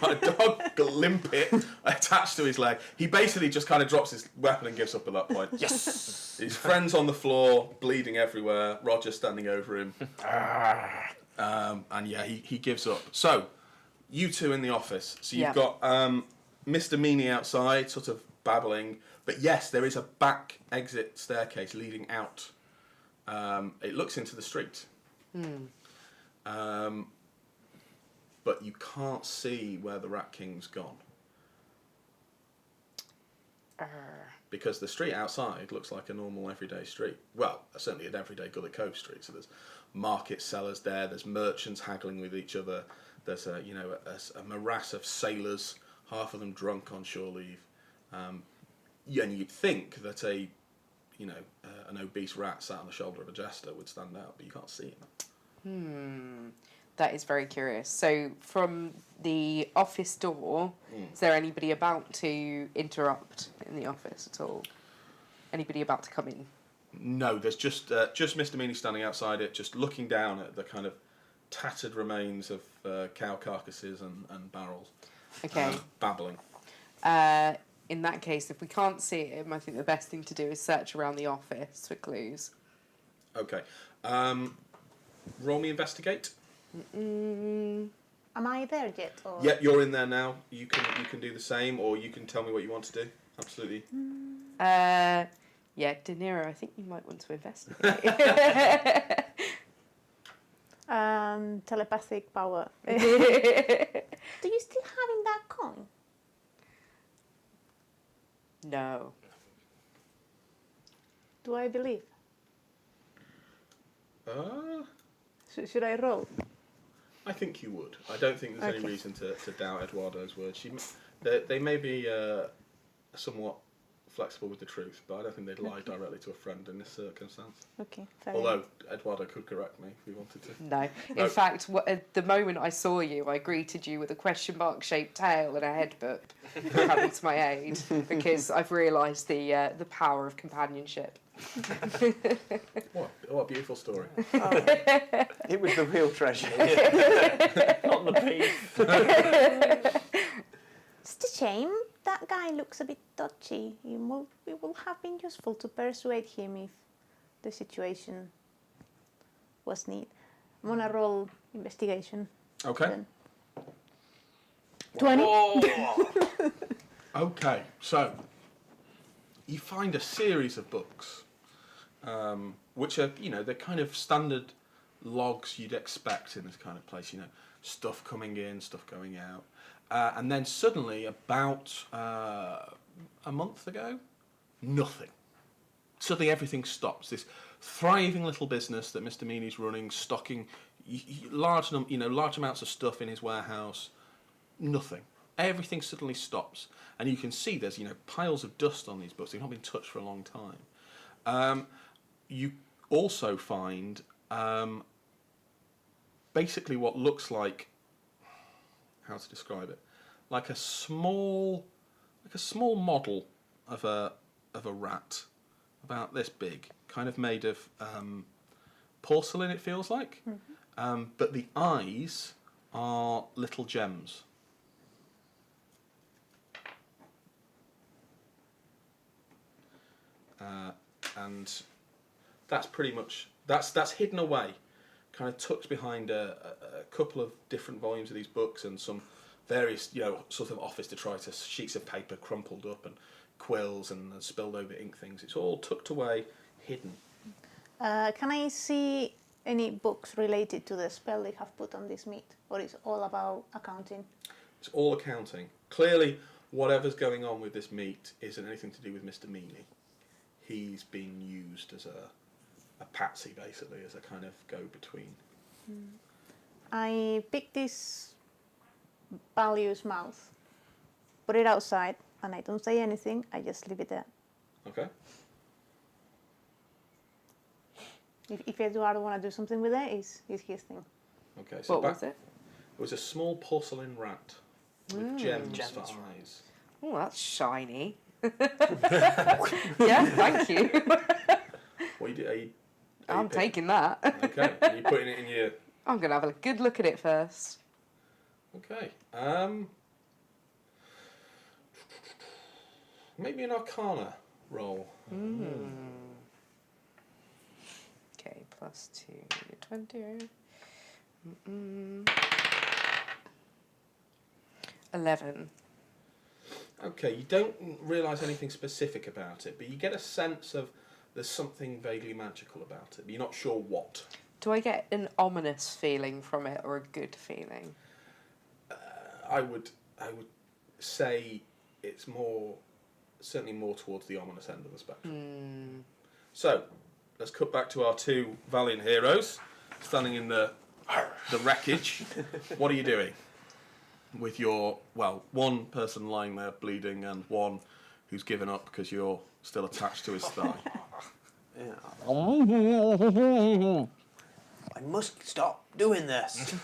got a dog limpet attached to his leg. He basically just kind of drops his weapon and gives up at that point. Yes. His friend's on the floor, bleeding everywhere. Roger's standing over him. And yeah, he gives up. So, you two in the office. So you've got Mr. Meany outside, sort of babbling. But yes, there is a back exit staircase leading out. It looks into the street. But you can't see where the Rat King's gone. Because the street outside looks like a normal everyday street. Well, certainly an everyday Gullet Cove street. So there's market sellers there. There's merchants haggling with each other. There's a morass of sailors, half of them drunk on shore leave. And you'd think that an obese rat sat on the shoulder of a jester would stand out, but you can't see him. That is very curious. So, from the office door, is there anybody about to interrupt in the office at all? Anybody about to come in? No, there's just Mr. Meany standing outside it, just looking down at the kind of tattered remains of cow carcasses and barrels. Okay. Babbling. In that case, if we can't see him, I think the best thing to do is search around the office for clues. Okay. Roll me investigate. Am I there yet? Or? Yeah, you're in there now. You can do the same, or you can tell me what you want to do. Absolutely. Yeah, De Niro, I think you might want to investigate. Telepathic power. Do you still have in that coin? No. Do I believe? Should I roll? I think you would. I don't think there's any reason to doubt Eduardo's words. They may be somewhat flexible with the truth, but I don't think they'd lie directly to a friend in this circumstance. Okay, fair Although enough. Eduardo could correct me if he wanted to. No. In fact, at the moment I saw you, I greeted you with a question mark shaped tail and a headbutt for coming to my aid, because I've realised the power of companionship. What a beautiful story. It was the real treasure. Not the beef. It's a shame. That guy looks a bit dodgy. It will have been useful to persuade him if the situation was neat. I'm gonna roll investigation. Okay. Then. 20. Okay, so you find a series of books, which are, they're kind of standard logs you'd expect in this kind of place. Stuff coming in, stuff going out. And then suddenly, about a month ago, nothing. Suddenly everything stops. This thriving little business that Mr. Meany's running, stocking large amounts of stuff in his warehouse, nothing. Everything suddenly stops. And you can see there's, piles of dust on these books. They've not been touched for a long time. You also find basically what looks like, how to describe it, like a small model of a rat, about this big, kind of made of porcelain. It feels like, but the eyes are little gems. And that's pretty much that's hidden away, kind of tucked behind a couple of different volumes of these books and some various, sort of office detritus, sheets of paper crumpled up and quills and spilled over ink things. It's all tucked away, hidden. Can I see any books related to the spell they have put on this meat, or is it all about accounting? It's all accounting. Clearly, whatever's going on with this meat isn't anything to do with Mr. Meany. He's been used as a patsy, basically, as a kind of go-between. I pick this value's mouth, put it outside, and I don't say anything. I just leave it there. Okay. If Eduardo want to do something with it, it's his thing. Okay. So What was it? It was a small porcelain rat with gems for Gems. eyes. Oh, that's shiny. Yeah, thank you. What are you I'm picking? taking that. Okay. Are you putting it in your? I'm going to have a good look at it first. Okay. Maybe an Arcana roll. Okay, +2, 20. 11. Okay, you don't realise anything specific about it, but you get a sense of there's something vaguely magical about it, but you're not sure what. Do I get an ominous feeling from it or a good feeling? I would say it's certainly more towards the ominous end of the spectrum. So, let's cut back to our two valiant heroes standing in the wreckage. What are you doing with your, one person lying there bleeding and one who's given up because you're still attached to his thigh? I must stop doing this.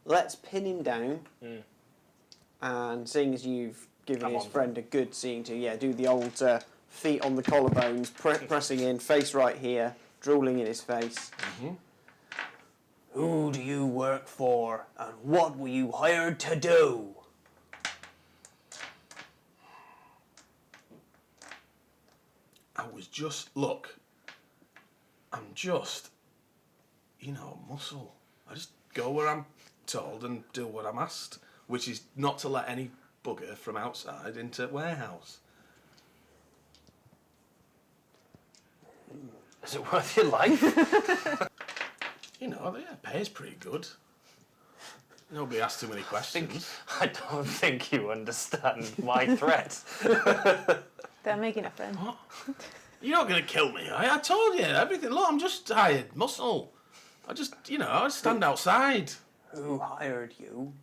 Let's pin him down, and seeing as you've given his friend a good seeing to, do the old feet on the collarbones, pressing in, face right here, drooling in his face. Who do you work for, and what were you hired to do? I'm just, a muscle. I just go where I'm told and do what I'm asked, which is not to let any bugger from outside into warehouse. Is it worth your life? The pay's pretty good. Nobody asks too many questions. I don't think you understand my threat. They're making a friend. What? You're not going to kill me. I told you everything. Look, I'm just hired muscle. I just, I stand outside. Who hired you?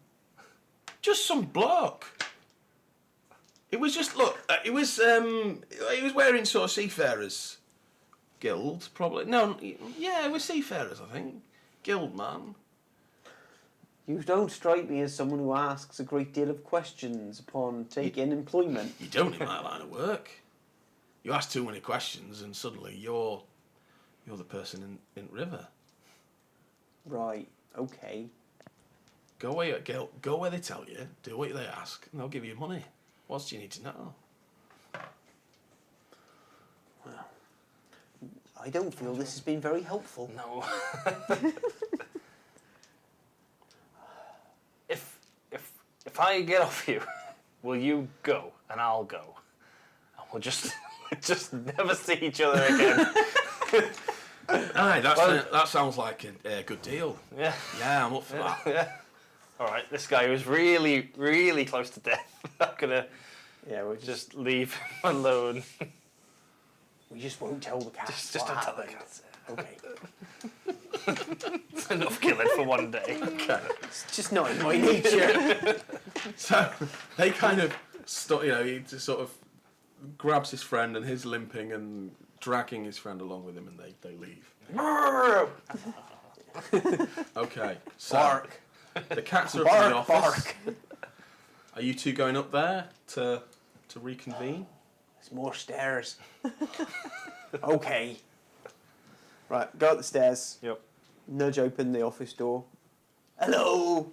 Just some bloke. It was just, he was wearing sort of seafarers guild, probably. No, yeah, it was seafarers, I think. Guild man. You don't strike me as someone who asks a great deal of questions upon taking employment. You don't in my line of work. You ask too many questions and suddenly you're the person in river. Right, okay. Go where they tell you, do what they ask, and they'll give you money. What else do you need to know? Well, I don't feel this has been very helpful. No. If I get off you, will you go and I'll go, and we'll just never see each other again? Aye, that sounds like a good deal. Yeah. Yeah, I'm up for that. Yeah. All right, this guy was really, really close to death. I'm gonna We'll just leave him alone. We just won't tell the cats. Just what don't tell the happened. cats. Okay. It's enough killing for one day. Okay. It's just not in my nature. So they kind of he just sort of grabs his friend and he's limping and dragging his friend along with him, and they leave. Okay. So Bark. the cats are up in the Bark, office. bark. Are you two going up there to reconvene? There's more stairs. Okay. Right, go up the stairs. Yep. Nudge open the office door. Hello.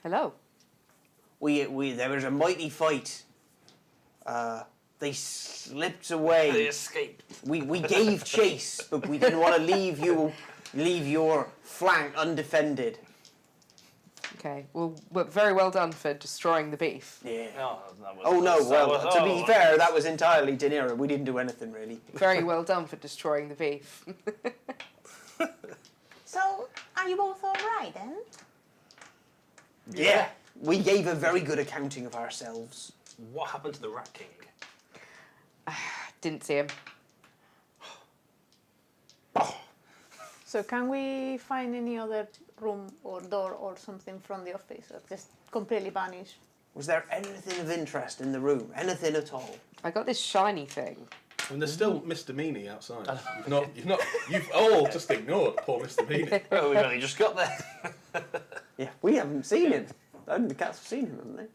Hello. We there was a mighty fight. They slipped away. They escaped. We gave chase, but we didn't want to leave your flank undefended. Okay. Well, very well done for destroying the beef. Yeah. Oh, To be fair, that was entirely De Niro. We didn't do anything really. Very well done for destroying the beef. So, are you both all right then? Yeah. We gave a very good accounting of ourselves. What happened to the Rat King? Didn't see him. So, can we find any other room or door or something from the office, or just completely vanish? Was there anything of interest in the room? Anything at all? I got this shiny thing. And there's still Mr. Meany outside. You've all just ignored poor Mr. Meany. Well, we've only just got there. Yeah, we haven't seen him. Only the cats have seen him, haven't they?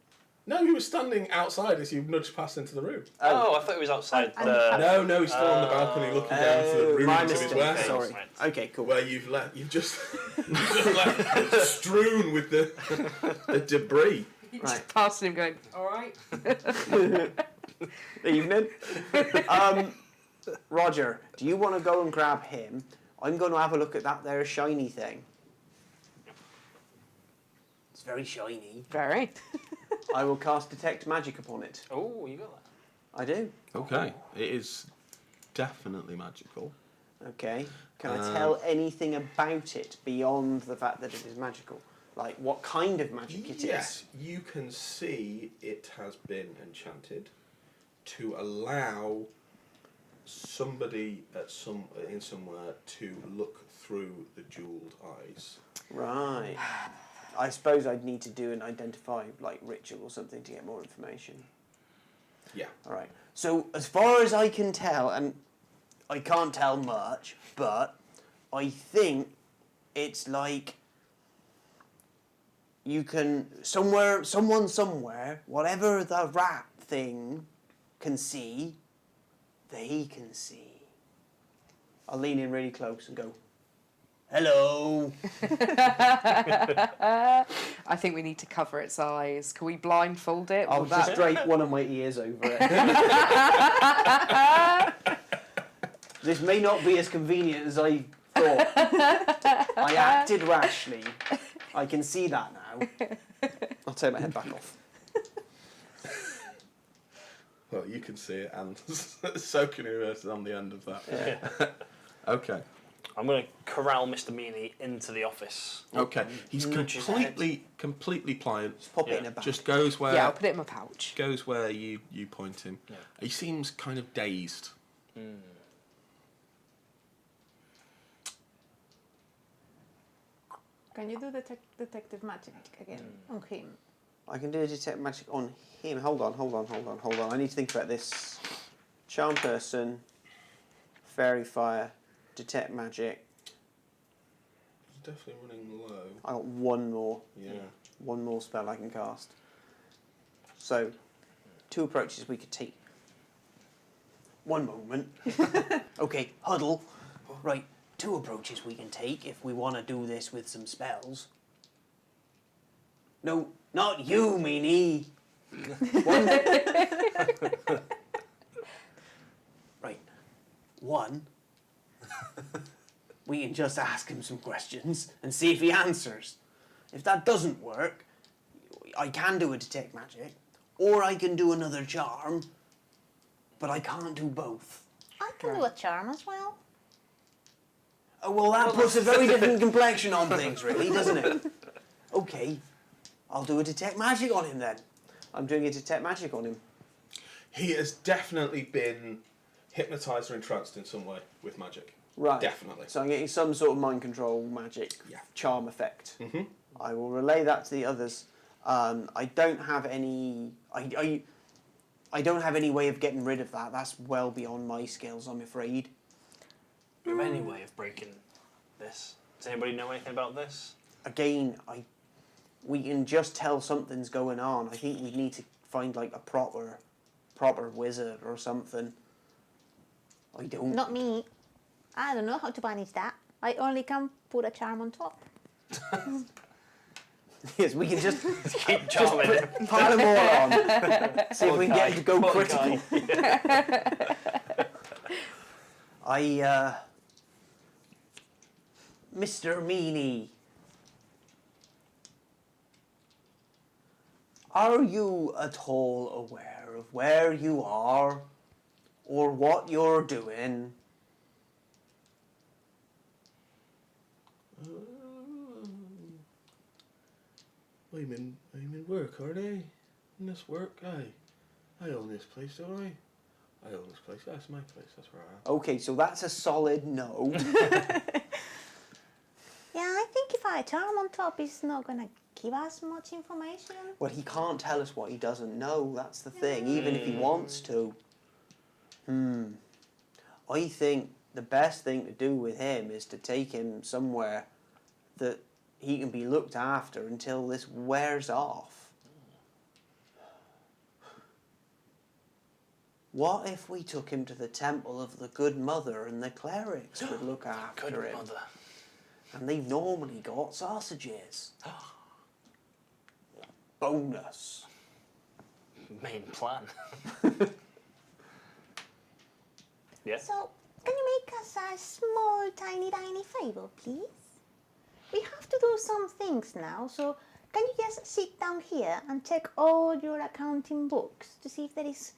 No, he was standing outside as you nudged past into the room. Oh, I thought he was outside the... No, he's still on the balcony looking down to the room my to his mistake, warehouse. sorry. Okay, cool. Where you've just left strewn with the debris. Just past him going, all right. Evening. Roger, do you want to go and grab him? I'm going to have a look at that there shiny thing. It's very shiny. Very. I will cast Detect Magic upon it. Oh, you got that. I do. Okay, it is definitely magical. Okay. Can I tell anything about it beyond the fact that it is magical? Like what kind of magic it is? Yes, you can see it has been enchanted to allow somebody in somewhere to look through the jeweled eyes. Right. I suppose I'd need to do an identify like ritual or something to get more information. Yeah. All right. So as far as I can tell, and I can't tell much, but I think it's like you can someone somewhere, whatever the rat thing can see, they can see. I'll lean in really close and go, hello. I think we need to cover its eyes. Can we blindfold it? I'll Will just that- drape one of my ears over it. This may not be as convenient as I thought. I acted rashly. I can see that now. I'll take my head back off. Well, you can see it, and so can whoever's on the end of that. Yeah. Okay. I'm going to corral Mr. Meany into the office. Okay. He's Nudge his completely pliant. Just pop it Yeah. in a bag. Just goes where Yeah, I'll put it in my pouch. you point him. Yeah. He seems kind of dazed. Can you do detective magic again on him? I can do a detect magic on him. Hold on. I need to think about this. Charm person, fairy fire, detect magic. He's definitely running low. I got one more. Yeah. One more spell I can cast. So, 2 approaches we could take. One moment. Okay, huddle. Right, 2 approaches we can take if we want to do this with some spells. No, not you, Meanie. One. Right. 1. We can just ask him some questions and see if he answers. If that doesn't work, I can do a detect magic, or I can do another charm, but I can't do both. I can do a charm as well. Oh, well, that puts a very different complexion on things, really, doesn't it? Okay, I'll do a detect magic on him then. I'm doing a detect magic on him. He has definitely been hypnotised or entranced in some way with magic. Right. Definitely. So I'm getting some sort of mind control magic charm effect. Mm-hmm. I will relay that to the others. I don't have any. I don't have any way of getting rid of that. That's well beyond my skills, I'm afraid. Do you have any way of breaking this? Does anybody know anything about this? Again, we can just tell something's going on. I think we need to find like a proper wizard or something. I don't. Not me. I don't know how to manage that. I only can put a charm on top. Yes, we can just Keep charming him. pile them all on. See if we can get him to go Poor critical. guy. Mr. Meany, are you at all aware of where you are or what you're doing? I'm in work, aren't I? In this work, I own this place, don't I? I own this place. That's my place. That's where I am. Okay, so that's a solid no. Yeah, I think if I a charm on top is not gonna give us much information. Well, he can't tell us what he doesn't know. That's the thing. Even if he wants to. I think the best thing to do with him is to take him somewhere that he can be looked after until this wears off. What if we took him to the temple of the Good Mother and the clerics would look after Good him? mother. And they've normally got sausages. Bonus. Main plan. Yeah. So, can you make us a small, tiny favour, please? We have to do some things now, so can you just sit down here and check all your accounting books to see if there is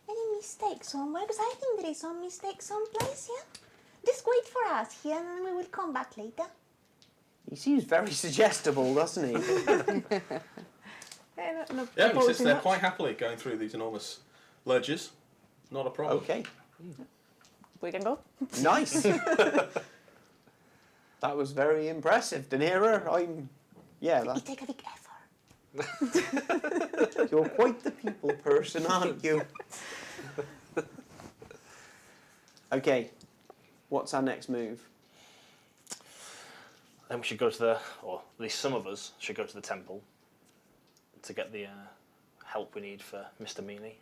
any mistake somewhere? Because I think there is some mistake someplace, yeah? Just wait for us here and then we will come back later. He seems very suggestible, doesn't he? Yeah, he sits there quite happily going through these enormous ledgers. Not a problem. Okay. We can go. Nice. That was very impressive, Danira. You that, take a big effort. you're quite the people person, aren't you? Okay. What's our next move? Then we should go to or at least some of us should go to the temple to get the help we need for Mr. Meany.